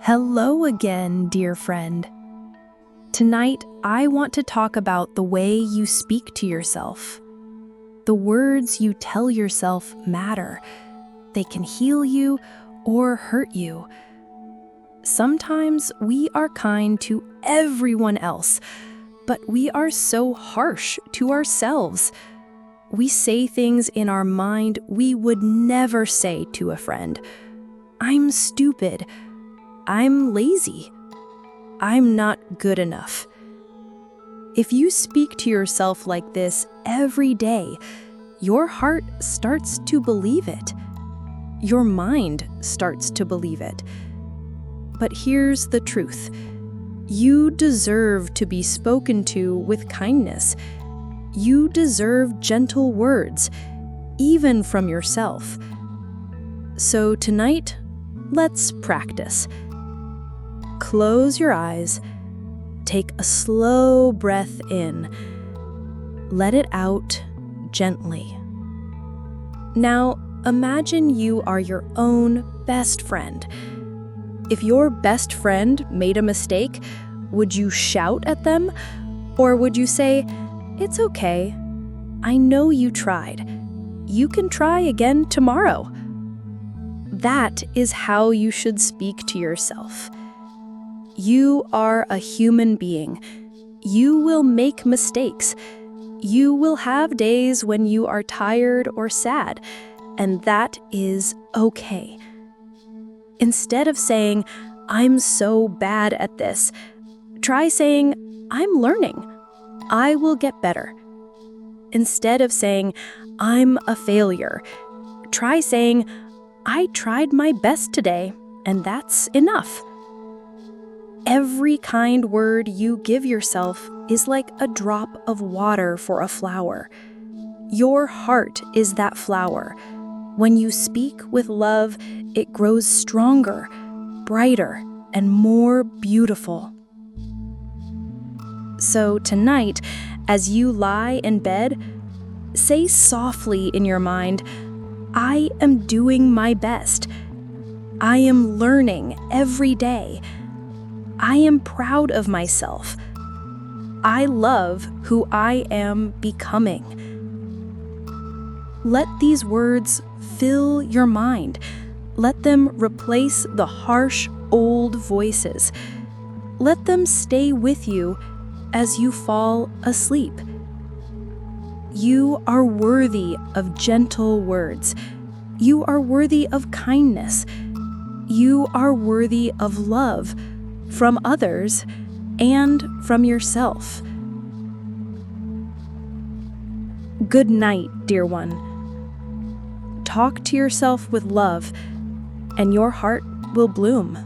Hello again, dear friend. Tonight, I want to talk about the way you speak to yourself. The words you tell yourself matter. They can heal you or hurt you. Sometimes we are kind to everyone else, but we are so harsh to ourselves. We say things in our mind we would never say to a friend. I'm stupid. I'm lazy. I'm not good enough. If you speak to yourself like this every day, your heart starts to believe it. Your mind starts to believe it. But here's the truth. You deserve to be spoken to with kindness. You deserve gentle words, even from yourself. So tonight, let's practice. Close your eyes. Take a slow breath in. Let it out gently. Now, imagine you are your own best friend. If your best friend made a mistake, would you shout at them? Or would you say, "It's okay. I know you tried. You can try again tomorrow"? That is how you should speak to yourself. You are a human being. You will make mistakes. You will have days when you are tired or sad, and that is okay. Instead of saying, "I'm so bad at this," try saying, "I'm learning. I will get better." Instead of saying, "I'm a failure," try saying, "I tried my best today, and that's enough." Every kind word you give yourself is like a drop of water for a flower. Your heart is that flower. When you speak with love, it grows stronger, brighter, and more beautiful. So tonight, as you lie in bed, say softly in your mind, "I am doing my best. I am learning every day. I am proud of myself. I love who I am becoming." Let these words fill your mind. Let them replace the harsh old voices. Let them stay with you as you fall asleep. You are worthy of gentle words. You are worthy of kindness. You are worthy of love from others and from yourself. Good night, dear one. Talk to yourself with love, and your heart will bloom.